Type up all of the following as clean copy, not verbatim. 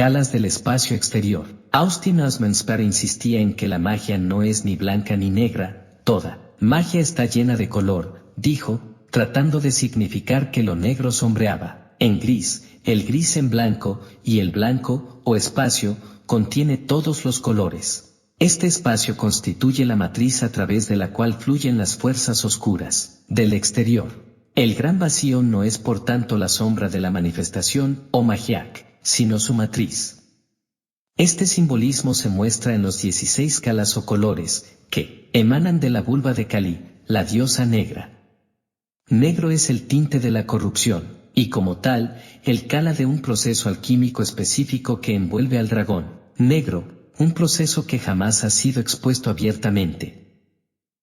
escalas del espacio exterior. Austin Osman insistía en que la magia no es ni blanca ni negra, toda magia está llena de color, dijo, tratando de significar que lo negro sombreaba en gris, el gris en blanco, y el blanco, o espacio, contiene todos los colores. Este espacio constituye la matriz a través de la cual fluyen las fuerzas oscuras del exterior. El gran vacío no es por tanto la sombra de la manifestación, o Magic, sino su matriz. Este simbolismo se muestra en los 16 calas o colores, que emanan de la vulva de Kali, la diosa negra. Negro es el tinte de la corrupción, y como tal, el kala de un proceso alquímico específico que envuelve al dragón negro, un proceso que jamás ha sido expuesto abiertamente.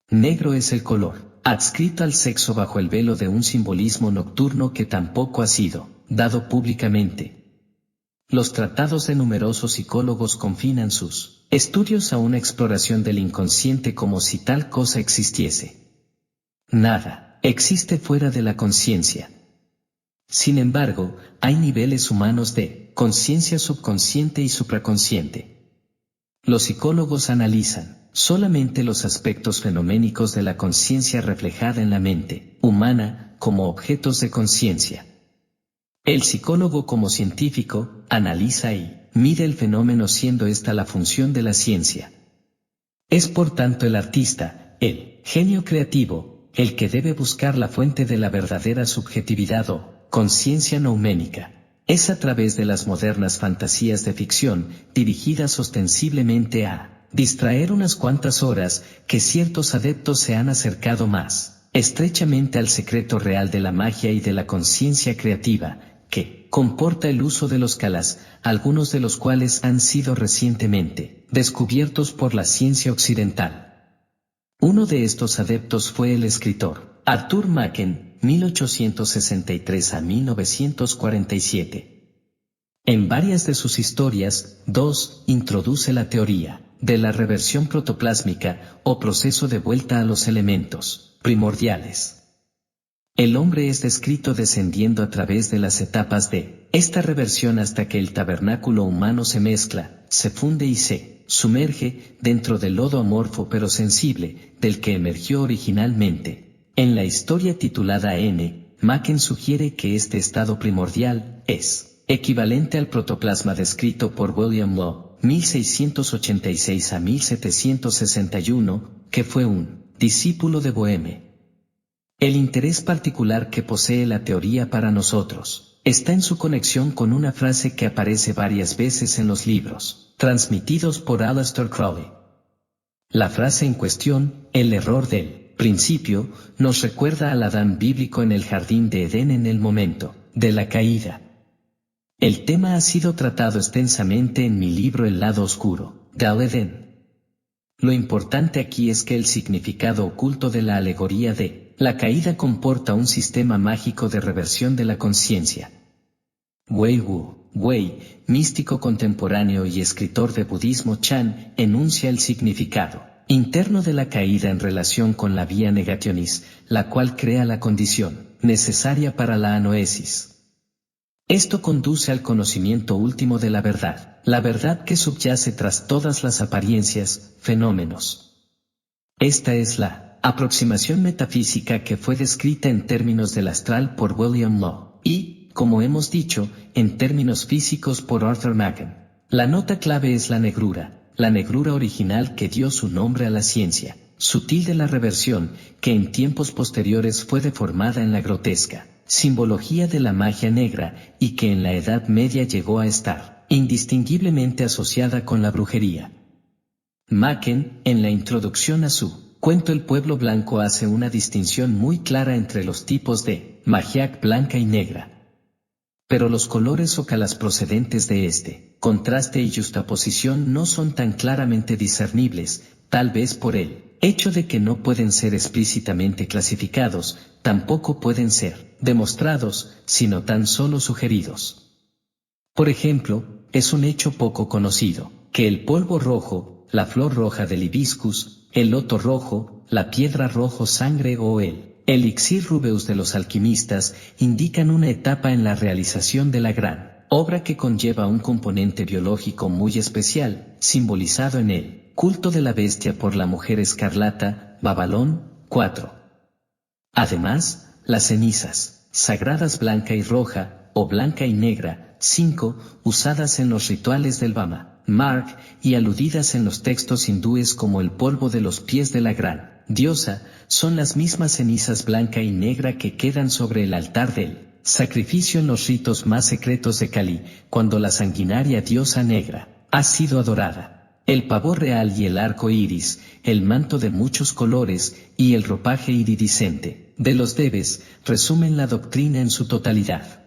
Negro es el color adscrito al sexo bajo el velo de un simbolismo nocturno que tampoco ha sido dado públicamente. Los tratados de numerosos psicólogos confinan sus estudios a una exploración del inconsciente como si tal cosa existiese. Nada existe fuera de la conciencia. Sin embargo, hay niveles humanos de conciencia subconsciente y supraconsciente. Los psicólogos analizan solamente los aspectos fenoménicos de la conciencia reflejada en la mente humana como objetos de conciencia. El psicólogo como científico analiza y mide el fenómeno siendo esta la función de la ciencia. Es por tanto el artista, el genio creativo, el que debe buscar la fuente de la verdadera subjetividad o conciencia nouménica. Es a través de las modernas fantasías de ficción, dirigidas ostensiblemente a distraer unas cuantas horas, que ciertos adeptos se han acercado más estrechamente al secreto real de la magia y de la conciencia creativa, que comporta el uso de los kalas, algunos de los cuales han sido recientemente descubiertos por la ciencia occidental. Uno de estos adeptos fue el escritor Arthur Machen, 1863 a 1947. En varias de sus historias, introduce la teoría de la reversión protoplásmica, o proceso de vuelta a los elementos primordiales. El hombre es descrito descendiendo a través de las etapas de esta reversión hasta que el tabernáculo humano se mezcla, se funde y se sumerge dentro del lodo amorfo pero sensible, del que emergió originalmente. En la historia titulada N, Machen sugiere que este estado primordial es equivalente al protoplasma descrito por William Law, 1686 a 1761, que fue un discípulo de Boehme. El interés particular que posee la teoría para nosotros está en su conexión con una frase que aparece varias veces en los libros transmitidos por Aleister Crowley. La frase en cuestión, el error del principio, nos recuerda al Adán bíblico en el jardín de Edén en el momento de la caída. El tema ha sido tratado extensamente en mi libro El lado oscuro del Edén. Lo importante aquí es que el significado oculto de la alegoría de la caída comporta un sistema mágico de reversión de la conciencia. Wei Wu Wei, místico contemporáneo y escritor de budismo Chan, enuncia el significado interno de la caída en relación con la vía negationis, la cual crea la condición necesaria para la anoesis. Esto conduce al conocimiento último de la verdad que subyace tras todas las apariencias, fenómenos. Esta es la aproximación metafísica que fue descrita en términos del astral por William Law, y, como hemos dicho, en términos físicos por Arthur Machen. La nota clave es la negrura original que dio su nombre a la ciencia sutil de la reversión, que en tiempos posteriores fue deformada en la grotesca simbología de la magia negra, y que en la Edad Media llegó a estar indistinguiblemente asociada con la brujería. Machen, en la introducción a su cuento El pueblo blanco, hace una distinción muy clara entre los tipos de magia blanca y negra. Pero los colores o calas procedentes de este contraste y justaposición no son tan claramente discernibles, tal vez por el hecho de que no pueden ser explícitamente clasificados, tampoco pueden ser demostrados, sino tan solo sugeridos. Por ejemplo, es un hecho poco conocido, que el polvo rojo, la flor roja del hibiscus, el loto rojo, la piedra rojo sangre o el elixir rubeus de los alquimistas, indican una etapa en la realización de la gran obra que conlleva un componente biológico muy especial, simbolizado en el culto de la bestia por la mujer escarlata, Babalón, 4. Además, las cenizas, sagradas blanca y roja, o blanca y negra, 5, usadas en los rituales del Bama, Marg, y aludidas en los textos hindúes como el polvo de los pies de la gran diosa, son las mismas cenizas blanca y negra que quedan sobre el altar del sacrificio en los ritos más secretos de Kali, cuando la sanguinaria diosa negra ha sido adorada. El pavo real y el arco iris, el manto de muchos colores y el ropaje iridiscente de los Deves resumen la doctrina en su totalidad.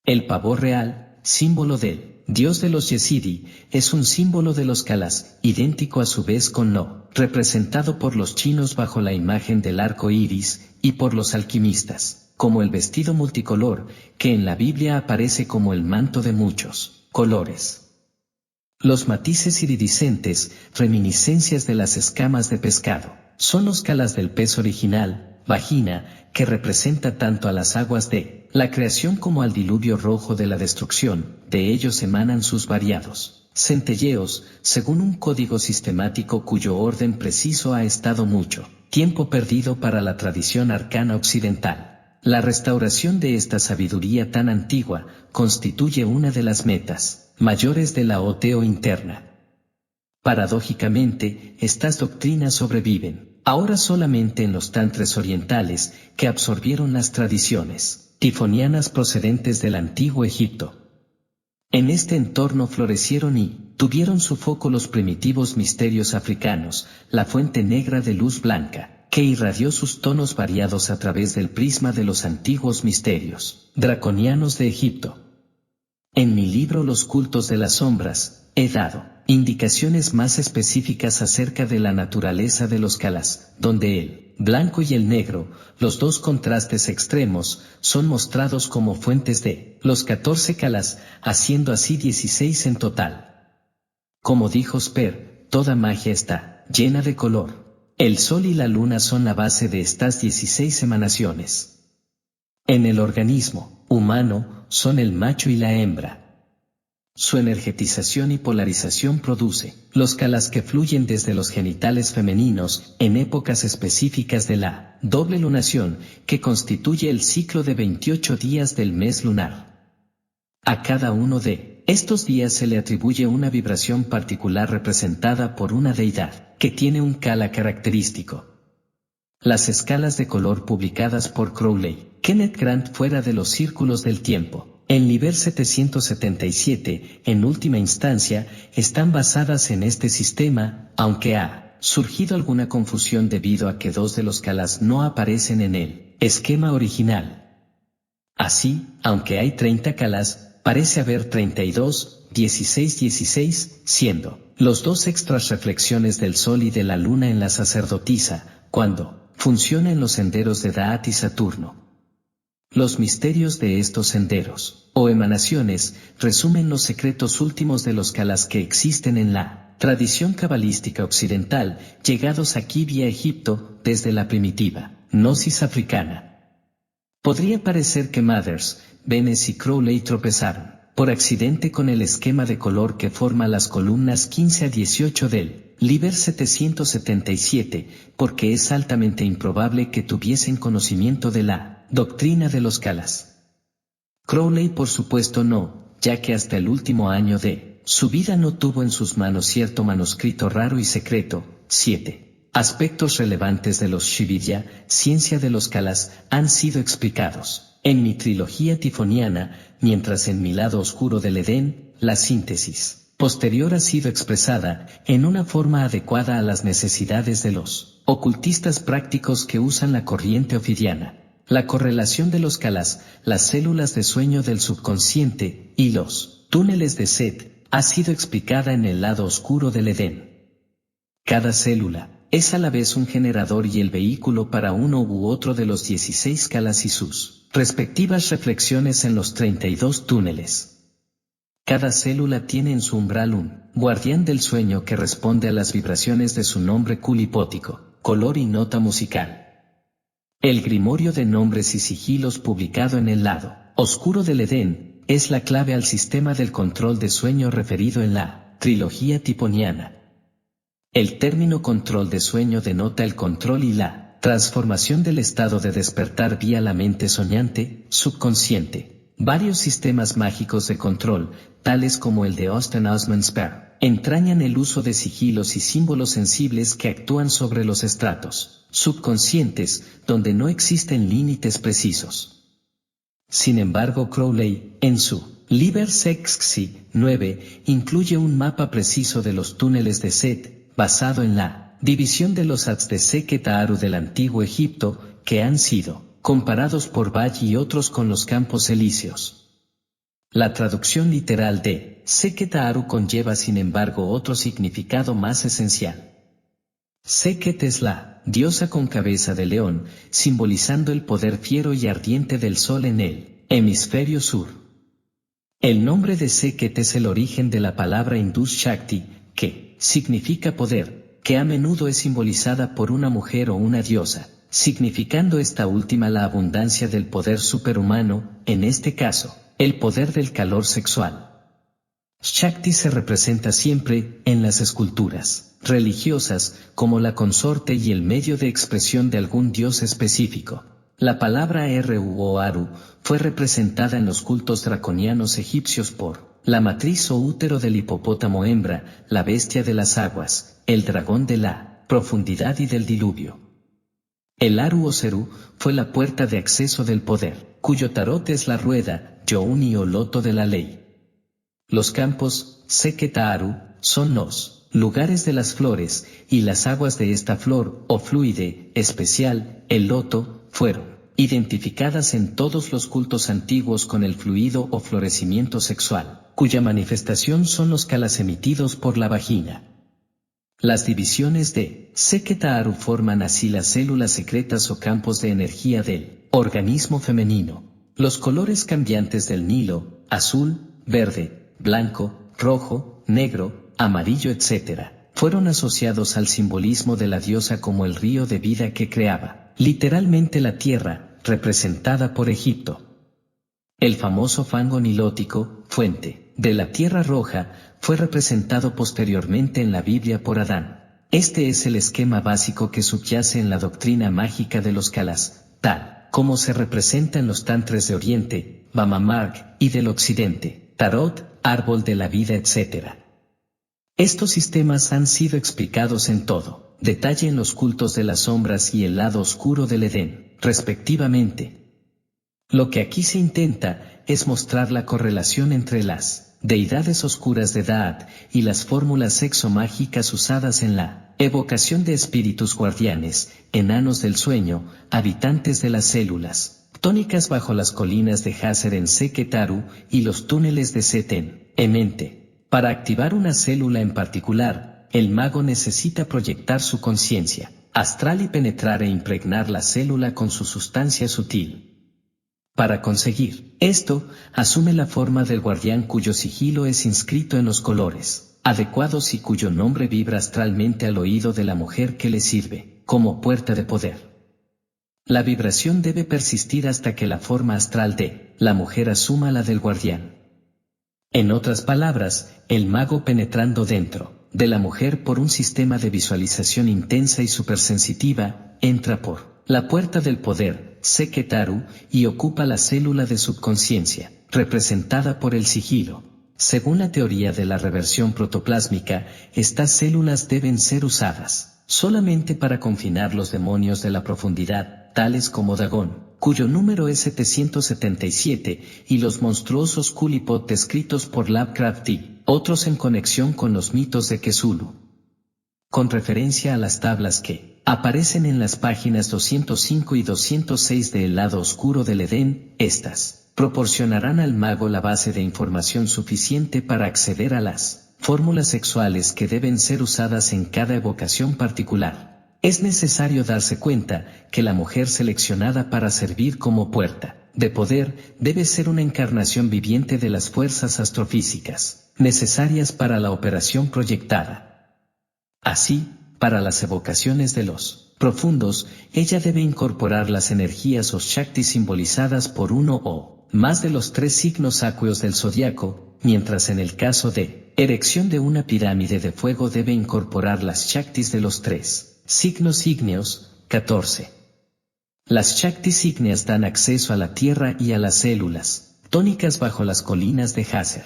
El pavo real, símbolo del dios de los Yezidi, es un símbolo de los Kalas, idéntico a su vez con Lo, representado por los chinos bajo la imagen del arco iris, y por los alquimistas, como el vestido multicolor, que en la Biblia aparece como el manto de muchos colores. Los matices iridiscentes, reminiscencias de las escamas de pescado, son los Kalas del pez original, vagina, que representa tanto a las aguas de la creación como al diluvio rojo de la destrucción. De ellos emanan sus variados centelleos, según un código sistemático cuyo orden preciso ha estado mucho tiempo perdido para la tradición arcana occidental. La restauración de esta sabiduría tan antigua constituye una de las metas mayores de la Oteo interna. Paradójicamente, estas doctrinas sobreviven ahora solamente en los tantres orientales, que absorbieron las tradiciones tifonianas procedentes del antiguo Egipto. En este entorno florecieron y tuvieron su foco los primitivos misterios africanos, la fuente negra de luz blanca, que irradió sus tonos variados a través del prisma de los antiguos misterios draconianos de Egipto. En mi libro Los cultos de las sombras, he dado indicaciones más específicas acerca de la naturaleza de los Kalas, donde el blanco y el negro, los dos contrastes extremos, son mostrados como fuentes de los 14 Kalas, haciendo así 16 en total. Como dijo Sper, toda magia está llena de color. El sol y la luna son la base de estas 16 emanaciones. En el organismo humano, son el macho y la hembra. Su energetización y polarización produce los Kalas que fluyen desde los genitales femeninos en épocas específicas de la doble lunación, que constituye el ciclo de 28 días del mes lunar. A cada uno de estos días se le atribuye una vibración particular representada por una deidad, que tiene un Kala característico. Las escalas de color publicadas por Crowley, Kenneth Grant fuera de los círculos del tiempo, en Liber 777, en última instancia, están basadas en este sistema, aunque ha surgido alguna confusión debido a que dos de los Kalas no aparecen en el esquema original. Así, aunque hay 30 Kalas, parece haber 32, 16, siendo los dos extras reflexiones del Sol y de la Luna en la sacerdotisa, cuando funciona en los senderos de Da'at y Saturno. Los misterios de estos senderos, o emanaciones, resumen los secretos últimos de los Kalas que existen en la tradición cabalística occidental, llegados aquí vía Egipto, desde la primitiva gnosis africana. Podría parecer que Mathers, Benes y Crowley tropezaron por accidente con el esquema de color que forma las columnas 15 a 18 del Liber 777, porque es altamente improbable que tuviesen conocimiento de la doctrina de los Kalas. Crowley por supuesto no, ya que hasta el último año de su vida no tuvo en sus manos cierto manuscrito raro y secreto. 7. Aspectos relevantes de los Shividya, ciencia de los Kalas, han sido explicados en mi trilogía tifoniana, mientras en mi lado oscuro del Edén, la síntesis posterior ha sido expresada en una forma adecuada a las necesidades de los ocultistas prácticos que usan la corriente ofidiana. La correlación de los Kalas, las células de sueño del subconsciente y los túneles de Set ha sido explicada en el lado oscuro del Edén. Cada célula es a la vez un generador y el vehículo para uno u otro de los 16 Kalas y sus respectivas reflexiones en los 32 túneles. Cada célula tiene en su umbral un guardián del sueño que responde a las vibraciones de su nombre culipótico, color y nota musical. El grimorio de nombres y sigilos publicado en el lado oscuro del Edén es la clave al sistema del control de sueño referido en la trilogía tiponiana. El término control de sueño denota el control y la transformación del estado de despertar vía la mente soñante, subconsciente. Varios sistemas mágicos de control, tales como el de Austin Osman Spare, entrañan el uso de sigilos y símbolos sensibles que actúan sobre los estratos subconscientes, donde no existen límites precisos. Sin embargo, Crowley, en su Liber Sexti 9, incluye un mapa preciso de los túneles de Set, basado en la división de los Ads de Sekhet Aaru del Antiguo Egipto, que han sido comparados por Bach y otros con los campos elíseos. La traducción literal de Sekhet Aaru conlleva sin embargo otro significado más esencial. Sekhet es la diosa con cabeza de león, simbolizando el poder fiero y ardiente del sol en el hemisferio sur. El nombre de Sekhet es el origen de la palabra hindú Shakti, que significa poder, que a menudo es simbolizada por una mujer o una diosa, significando esta última la abundancia del poder superhumano, en este caso, el poder del calor sexual. Shakti se representa siempre en las esculturas religiosas como la consorte y el medio de expresión de algún dios específico. La palabra Ru o Aru fue representada en los cultos draconianos egipcios por la matriz o útero del hipopótamo hembra, la bestia de las aguas, el dragón de la profundidad y del diluvio. El Aru o Seru fue la puerta de acceso del poder, cuyo tarot es la rueda, Youni o loto de la ley. Los campos, Sekhet Aaru, son los lugares de las flores, y las aguas de esta flor, o fluide, especial, el loto, fueron identificadas en todos los cultos antiguos con el fluido o florecimiento sexual, cuya manifestación son los kalas emitidos por la vagina. Las divisiones de Sekhet Aaru forman así las células secretas o campos de energía del organismo femenino. Los colores cambiantes del Nilo, azul, verde, blanco, rojo, negro, amarillo, etc., fueron asociados al simbolismo de la diosa como el río de vida que creaba, literalmente la tierra, representada por Egipto. El famoso fango nilótico, fuente de la tierra roja, fue representado posteriormente en la Biblia por Adán. Este es el esquema básico que subyace en la doctrina mágica de los kalas, tal como se representa en los tantres de Oriente, Bama-Marg, y del Occidente, Tarot, árbol de la vida, etc. Estos sistemas han sido explicados en todo detalle en los cultos de las sombras y el lado oscuro del Edén, respectivamente. Lo que aquí se intenta es mostrar la correlación entre las deidades oscuras de Da'at y las fórmulas sexomágicas usadas en la evocación de espíritus guardianes, enanos del sueño, habitantes de las células tónicas bajo las colinas de Hazer en Sekhet Aaru y los túneles de Set en Emente. Para activar una célula en particular, el mago necesita proyectar su conciencia astral y penetrar e impregnar la célula con su sustancia sutil. Para conseguir esto, asume la forma del guardián cuyo sigilo es inscrito en los colores adecuados y cuyo nombre vibra astralmente al oído de la mujer que le sirve, como puerta de poder. La vibración debe persistir hasta que la forma astral de la mujer asuma la del guardián. En otras palabras, el mago penetrando dentro de la mujer por un sistema de visualización intensa y supersensitiva, entra por la puerta del poder, Sekhet Aaru, y ocupa la célula de subconsciencia, representada por el sigilo. Según la teoría de la reversión protoplásmica, estas células deben ser usadas solamente para confinar los demonios de la profundidad, tales como Dagón, cuyo número es 777, y los monstruosos Kulipot descritos por Lovecraft y otros en conexión con los mitos de Cthulhu. Con referencia a las tablas que aparecen en las páginas 205 y 206 de El lado oscuro del Edén, estas proporcionarán al mago la base de información suficiente para acceder a las fórmulas sexuales que deben ser usadas en cada evocación particular. Es necesario darse cuenta que la mujer seleccionada para servir como puerta de poder debe ser una encarnación viviente de las fuerzas astrofísicas necesarias para la operación proyectada. Así, para las evocaciones de los profundos, ella debe incorporar las energías o Shakti simbolizadas por uno o más de los 3 signos acueos del zodiaco, mientras en el caso de erección de una pirámide de fuego debe incorporar las Shaktis de los 3 signos ígneos, 14. Las Shaktis ígneas dan acceso a la tierra y a las células tónicas bajo las colinas de Hazer.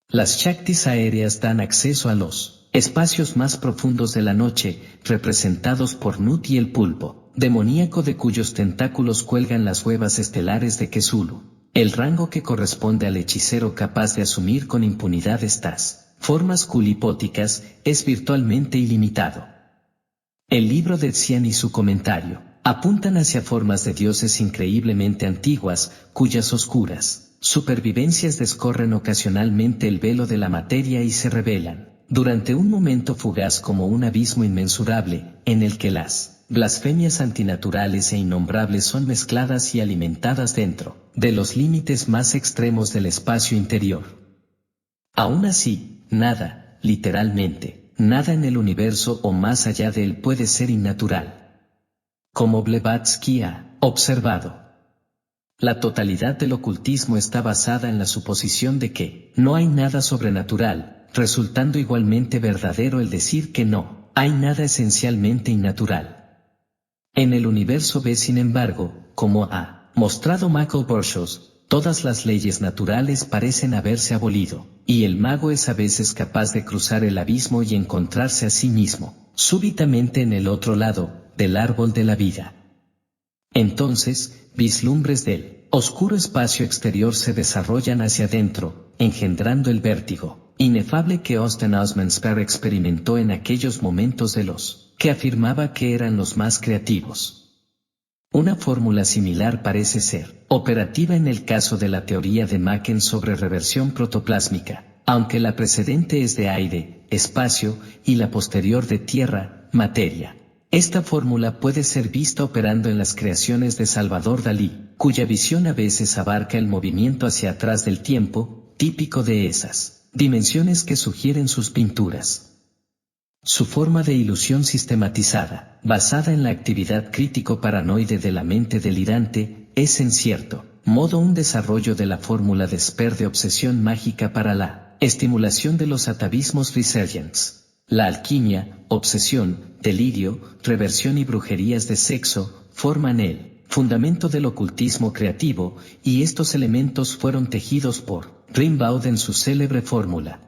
Las Shaktis aéreas dan acceso a los espacios más profundos de la noche, representados por Nut y el pulpo demoníaco de cuyos tentáculos cuelgan las huevas estelares de Cthulhu, el rango que corresponde al hechicero capaz de asumir con impunidad estas formas culipóticas es virtualmente ilimitado. El libro de Xian y su comentario apuntan hacia formas de dioses increíblemente antiguas, cuyas oscuras supervivencias descorren ocasionalmente el velo de la materia y se revelan, durante un momento fugaz como un abismo inmensurable, en el que las blasfemias antinaturales e innombrables son mezcladas y alimentadas dentro de los límites más extremos del espacio interior. Aún así, nada, literalmente, nada en el universo o más allá de él puede ser innatural. Como Blavatsky ha observado, la totalidad del ocultismo está basada en la suposición de que no hay nada sobrenatural, resultando igualmente verdadero el decir que no hay nada esencialmente innatural. En el universo B, sin embargo, como ha mostrado Michael Borchos, todas las leyes naturales parecen haberse abolido, y el mago es a veces capaz de cruzar el abismo y encontrarse a sí mismo, súbitamente en el otro lado del árbol de la vida. Entonces, vislumbres del oscuro espacio exterior se desarrollan hacia adentro, engendrando el vértigo inefable que Austin Osman Spare experimentó en aquellos momentos de los que afirmaba que eran los más creativos. Una fórmula similar parece ser operativa en el caso de la teoría de Machen sobre reversión protoplásmica, aunque la precedente es de aire, espacio, y la posterior de tierra, materia. Esta fórmula puede ser vista operando en las creaciones de Salvador Dalí, cuya visión a veces abarca el movimiento hacia atrás del tiempo, típico de esas dimensiones que sugieren sus pinturas. Su forma de ilusión sistematizada, basada en la actividad crítico-paranoide de la mente delirante, es en cierto modo un desarrollo de la fórmula de Spare de obsesión mágica para la estimulación de los atavismos resurgents. La alquimia, obsesión, delirio, reversión y brujerías de sexo forman el fundamento del ocultismo creativo, y estos elementos fueron tejidos por Rimbaud en su célebre fórmula.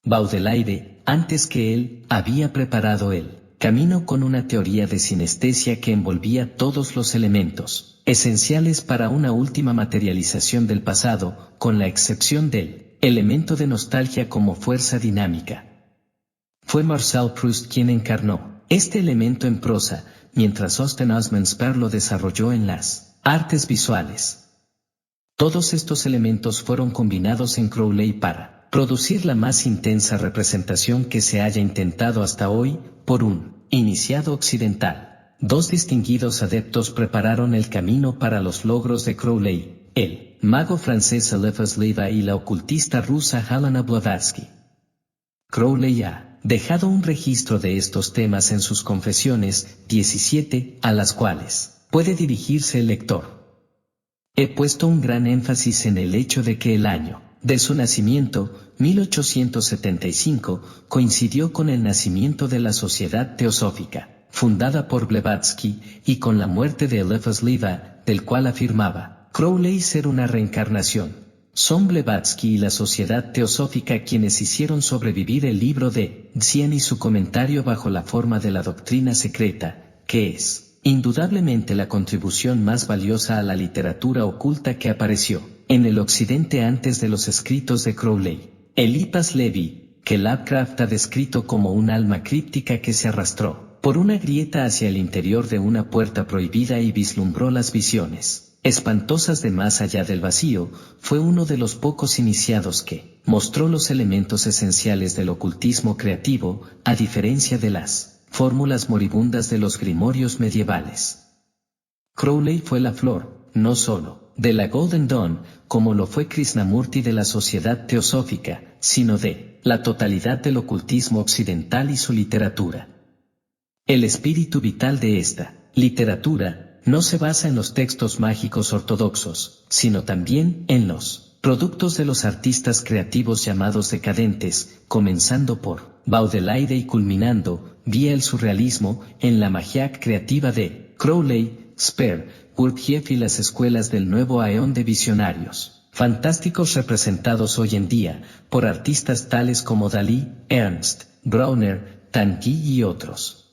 Baudelaire, antes que él, había preparado el camino con una teoría de sinestesia que envolvía todos los elementos esenciales para una última materialización del pasado, con la excepción del elemento de nostalgia como fuerza dinámica. Fue Marcel Proust quien encarnó este elemento en prosa, mientras Austin Osman Spare lo desarrolló en las artes visuales. Todos estos elementos fueron combinados en Crowley para producir la más intensa representación que se haya intentado hasta hoy, por un iniciado occidental. 2 distinguidos adeptos prepararon el camino para los logros de Crowley, el mago francés Eliphas Levi y la ocultista rusa Helena Blavatsky. Crowley ha dejado un registro de estos temas en sus confesiones, 17, a las cuales puede dirigirse el lector. He puesto un gran énfasis en el hecho de que el año de su nacimiento, 1875, coincidió con el nacimiento de la Sociedad Teosófica, fundada por Blavatsky, y con la muerte de Eliphas Levi, del cual afirmaba Crowley ser una reencarnación. Son Blavatsky y la Sociedad Teosófica quienes hicieron sobrevivir el libro de Xian y su comentario bajo la forma de la doctrina secreta, que es indudablemente la contribución más valiosa a la literatura oculta que apareció en el occidente antes de los escritos de Crowley. Eliphas Levi, que Lovecraft ha descrito como un alma críptica que se arrastró por una grieta hacia el interior de una puerta prohibida y vislumbró las visiones espantosas de más allá del vacío, fue uno de los pocos iniciados que mostró los elementos esenciales del ocultismo creativo, a diferencia de las fórmulas moribundas de los grimorios medievales. Crowley fue la flor, no solo de la Golden Dawn, como lo fue Krishnamurti de la Sociedad Teosófica, sino de la totalidad del ocultismo occidental y su literatura. El espíritu vital de esta literatura no se basa en los textos mágicos ortodoxos, sino también en los productos de los artistas creativos llamados decadentes, comenzando por Baudelaire y culminando, vía el surrealismo, en la magia creativa de Crowley, Spare, Gurdjieff y las escuelas del nuevo aeón de visionarios fantásticos representados hoy en día por artistas tales como Dalí, Ernst, Brauner, Tanguy y otros.